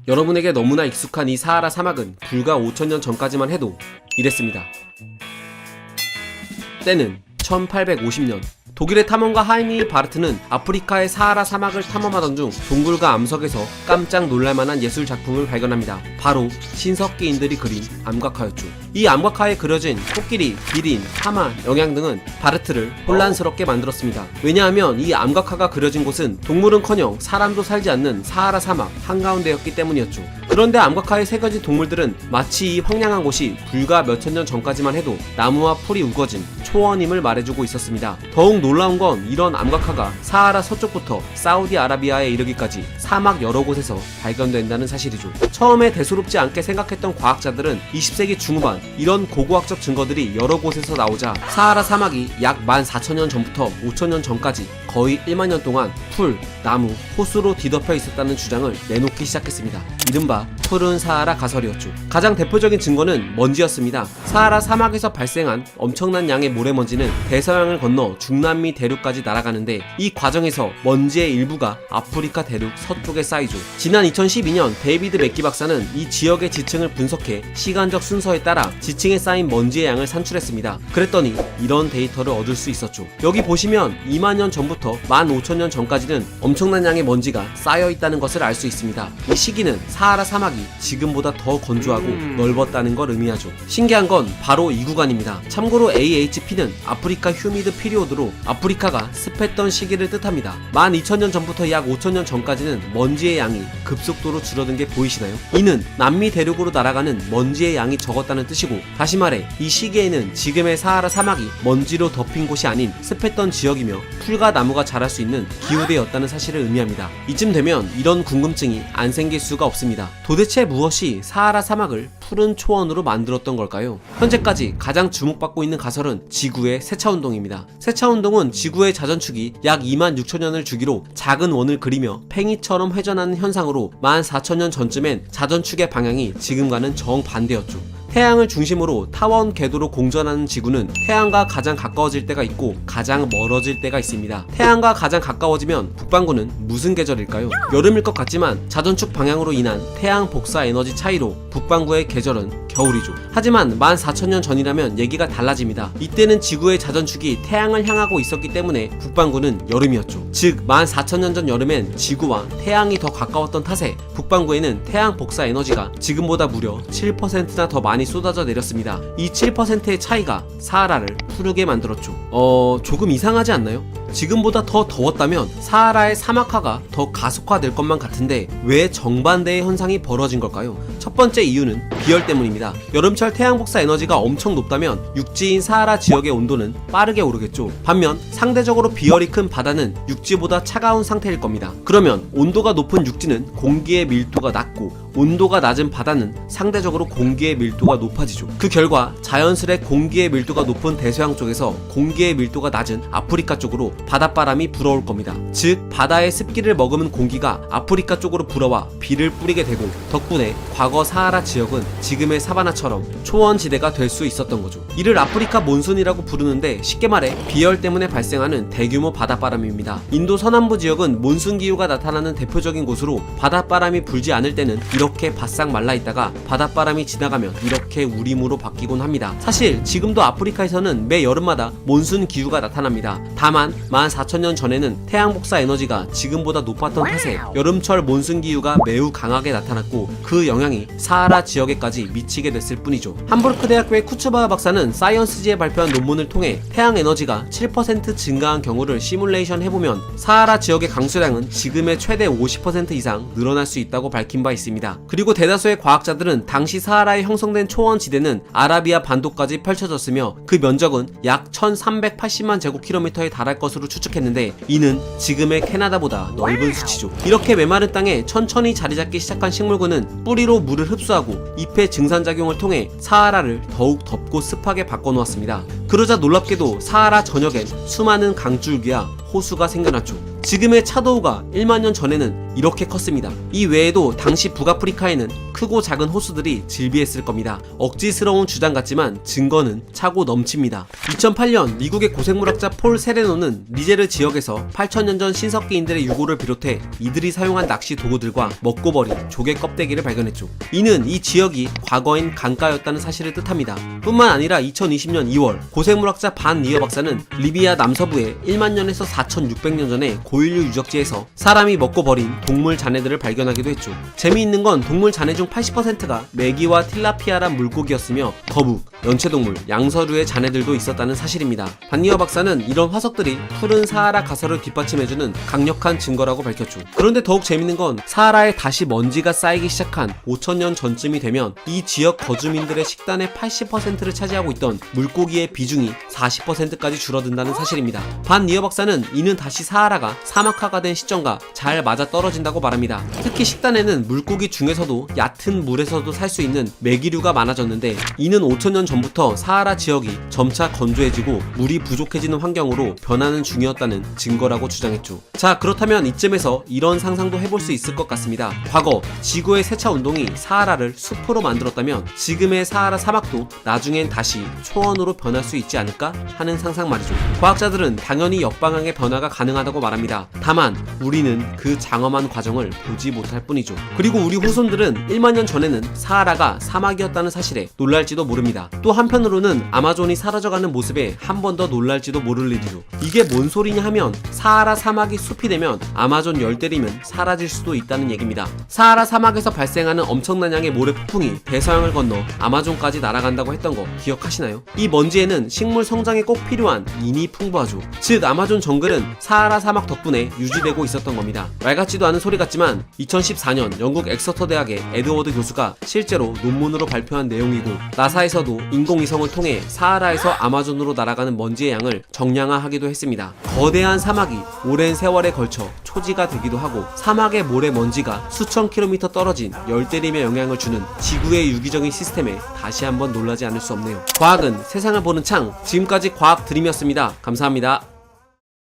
여러분에게 너무나 익숙한 이 사하라 사막은 불과 5000년 전까지만 해도 이랬습니다. 때는 1850년. 독일의 탐험가 하이니 바르트는 아프리카의 사하라 사막을 탐험하던 중 동굴과 암석에서 깜짝 놀랄만한 예술 작품을 발견합니다. 바로 신석기인들이 그린 암각화였죠. 이 암각화에 그려진 코끼리, 기린, 하마, 영양 등은 바르트를 혼란스럽게 만들었습니다. 왜냐하면 이 암각화가 그려진 곳은 동물은커녕 사람도 살지 않는 사하라 사막 한가운데였기 때문이었죠. 그런데 암각화에 새겨진 동물들은 마치 이 황량한 곳이 불과 몇천 년 전까지만 해도 나무와 풀이 우거진 초원임을 말해주고 있었습니다. 더욱 놀라운 건 이런 암각화가 사하라 서쪽부터 사우디아라비아에 이르기까지 사막 여러 곳에서 발견된다는 사실이죠. 처음에 대수롭지 않게 생각했던 과학자들은 20세기 중후반 이런 고고학적 증거들이 여러 곳에서 나오자 사하라 사막이 약 14,000년 전부터 5,000년 전까지 거의 1만 년 동안 풀, 나무, 호수로 뒤덮여 있었다는 주장을 내놓기 시작했습니다. 이른바 푸른 사하라 가설이었죠. 가장 대표적인 증거는 먼지였습니다. 사하라 사막에서 발생한 엄청난 양의 모래먼지는 대서양을 건너 중남미 대륙까지 날아가는데 이 과정에서 먼지의 일부가 아프리카 대륙 서쪽에 쌓이죠. 지난 2012년 데이비드 맥기 박사는 이 지역의 지층을 분석해 시간적 순서에 따라 지층에 쌓인 먼지의 양을 산출했습니다. 그랬더니 이런 데이터를 얻을 수 있었죠. 여기 보시면 2만 년 전부터 15,000년 전까지는 엄청난 양의 먼지가 쌓여 있다는 것을 알 수 있습니다. 이 시기는 사하라 사막이 지금보다 더 건조하고 넓었다는 걸 의미하죠. 신기한 건 바로 이 구간입니다. 참고로 AHP는 아프리카 휴미드 피리오드로 아프리카가 습했던 시기를 뜻합니다. 12,000년 전부터 약 5,000년 전까지는 먼지의 양이 급속도로 줄어든 게 보이시나요? 이는 남미 대륙으로 날아가는 먼지의 양이 적었다는 뜻이고, 다시 말해 이 시기에는 지금의 사하라 사막이 먼지로 덮인 곳이 아닌 습했던 지역이며 풀과 나무가 자랄 수 있는 기후대였다는 사실을 의미합니다. 이쯤 되면 이런 궁금증이 안 생길 수가 없습니다. 도대체 무엇이 사하라 사막을 푸른 초원으로 만들었던 걸까요? 현재까지 가장 주목받고 있는 가설은 지구의 세차운동입니다. 세차운동은 지구의 자전축이 약 26,000년을 주기로 작은 원을 그리며 팽이처럼 회전하는 현상으로 14,000년 전쯤엔 자전축의 방향이 지금과는 정반대였죠. 태양을 중심으로 타원 궤도로 공전하는 지구는 태양과 가장 가까워질 때가 있고 가장 멀어질 때가 있습니다. 태양과 가장 가까워지면 북반구는 무슨 계절일까요? 여름일 것 같지만 자전축 방향으로 인한 태양 복사 에너지 차이로 북반구의 계절은 겨울이죠. 하지만 14,000년 전이라면 얘기가 달라집니다. 이때는 지구의 자전축이 태양을 향하고 있었기 때문에 북반구는 여름이었죠. 즉 14,000년 전 여름엔 지구와 태양이 더 가까웠던 탓에 북반구에는 태양 복사 에너지가 지금보다 무려 7%나 더 많이 쏟아져 내렸습니다. 이 7%의 차이가 사하라를 푸르게 만들었죠. 조금 이상하지 않나요? 지금보다 더 더웠다면 사하라의 사막화가 더 가속화될 것만 같은데 왜 정반대의 현상이 벌어진 걸까요? 첫 번째 이유는 비열 때문입니다. 여름철 태양 복사 에너지가 엄청 높다면 육지인 사하라 지역의 온도는 빠르게 오르겠죠. 반면 상대적으로 비열이 큰 바다는 육지보다 차가운 상태일 겁니다. 그러면 온도가 높은 육지는 공기의 밀도가 낮고 온도가 낮은 바다는 상대적으로 공기의 밀도가 높아지죠. 그 결과 자연스레 공기의 밀도가 높은 대서양 쪽에서 공기의 밀도가 낮은 아프리카 쪽으로 바닷바람이 불어올 겁니다. 즉 바다의 습기를 머금은 공기가 아프리카 쪽으로 불어와 비를 뿌리게 되고 덕분에 과거 사하라 지역은 지금의 사바나처럼 초원지대가 될 수 있었던 거죠. 이를 아프리카 몬순이라고 부르는데 쉽게 말해 비열 때문에 발생하는 대규모 바닷바람입니다. 인도 서남부 지역은 몬순 기후가 나타나는 대표적인 곳으로 바닷바람이 불지 않을 때는 이렇게 바싹 말라있다가 바닷바람이 지나가면 이렇게 우림으로 바뀌곤 합니다. 사실 지금도 아프리카에서는 매 여름마다 몬순 기후가 나타납니다. 다만 14,000년 전에는 태양 복사 에너지가 지금보다 높았던 탓에 여름철 몬순 기후가 매우 강하게 나타났고 그 영향이 사하라 지역에까지 미치게 됐을 뿐이죠. 함부르크 대학교의 쿠츠바와 박사는 사이언스지에 발표한 논문을 통해 태양 에너지가 7% 증가한 경우를 시뮬레이션 해보면 사하라 지역의 강수량은 지금의 최대 50% 이상 늘어날 수 있다고 밝힌 바 있습니다. 그리고 대다수의 과학자들은 당시 사하라에 형성된 초원 지대는 아라비아 반도까지 펼쳐졌으며 그 면적은 약 1380만 제곱킬로미터에 달할 것으로 추측했는데 이는 지금의 캐나다보다 넓은 수치죠. 이렇게 메마른 땅에 천천히 자리잡기 시작한 식물군은 뿌리로 물을 흡수하고 잎의 증산작용을 통해 사하라를 더욱 덥고 습하게 바꿔놓았습니다. 그러자 놀랍게도 사하라 전역엔 수많은 강줄기와 호수가 생겨났죠. 지금의 차도우가 1만 년 전에는 이렇게 컸습니다. 이 외에도 당시 북아프리카에는 크고 작은 호수들이 즐비했을 겁니다. 억지스러운 주장 같지만 증거는 차고 넘칩니다. 2008년 미국의 고생물학자 폴 세레노는 니제르 지역에서 8,000년 전 신석기인들의 유골을 비롯해 이들이 사용한 낚시 도구들과 먹고 버린 조개 껍데기를 발견했죠. 이는 이 지역이 과거엔 강가였다는 사실을 뜻합니다. 뿐만 아니라 2020년 2월 고생물학자 반 니어 박사는 리비아 남서부에 1만 년에서 4,600년 전에 고인류 유적지에서 사람이 먹고 버린 동물 잔해들을 발견하기도 했죠. 재미있는 건 동물 잔해 중 80%가 메기와 틸라피아란 물고기였으며 거북, 연체동물, 양서류의 잔해들도 있었다는 사실입니다. 반니어 박사는 이런 화석들이 푸른 사하라 가설을 뒷받침해주는 강력한 증거라고 밝혔죠. 그런데 더욱 재밌는 건 사하라에 다시 먼지가 쌓이기 시작한 5,000년 전쯤이 되면 이 지역 거주민들의 식단의 80%를 차지하고 있던 물고기의 비중이 40%까지 줄어든다는 사실입니다. 반니어 박사는 이는 다시 사하라가 사막화가 된 시점과 잘 맞아 떨어진다고 말합니다. 특히 식단에는 물고기 중에서도 얕은 물에서도 살 수 있는 메기류가 많아졌는데 이는 5,000년 전부터 사하라 지역이 점차 건조해지고 물이 부족해지는 환경으로 변하는 중이었다는 증거라고 주장했죠. 자, 그렇다면 이쯤에서 이런 상상도 해볼 수 있을 것 같습니다. 과거 지구의 세차 운동이 사하라를 숲으로 만들었다면 지금의 사하라 사막도 나중엔 다시 초원으로 변할 수 있지 않을까 하는 상상 말이죠. 과학자들은 당연히 역방향의 변화가 가능하다고 말합니다. 다만 우리는 그 장엄한 과정을 보지 못할 뿐이죠. 그리고 우리 후손들은 1만 년 전에는 사하라가 사막이었다는 사실에 놀랄지도 모릅니다. 또 한편으로는 아마존이 사라져가는 모습에 한 번 더 놀랄지도 모를 일이죠. 이게 뭔 소리냐 하면 사하라 사막이 숲이 되면 아마존 열대림은 사라질 수도 있다는 얘기입니다. 사하라 사막에서 발생하는 엄청난 양의 모래 폭풍이 대서양을 건너 아마존까지 날아간다고 했던 거 기억하시나요? 이 먼지에는 식물 성장에 꼭 필요한 인이 풍부하죠. 즉 아마존 정글은 사하라 사막 덕분에 유지되고 있었던 겁니다. 말 같지도 않은 소리 같지만 2014년 영국 엑서터 대학의 에드워드 교수가 실제로 논문으로 발표한 내용이고 나사에서도 인공위성을 통해 사하라에서 아마존으로 날아가는 먼지의 양을 정량화하기도 했습니다. 거대한 사막이 오랜 세월에 걸쳐 초지가 되기도 하고 사막의 모래 먼지가 수천 킬로미터 떨어진 열대림에 영향을 주는 지구의 유기적인 시스템에 다시 한번 놀라지 않을 수 없네요. 과학은 세상을 보는 창, 지금까지 과학 드림이었습니다. 감사합니다.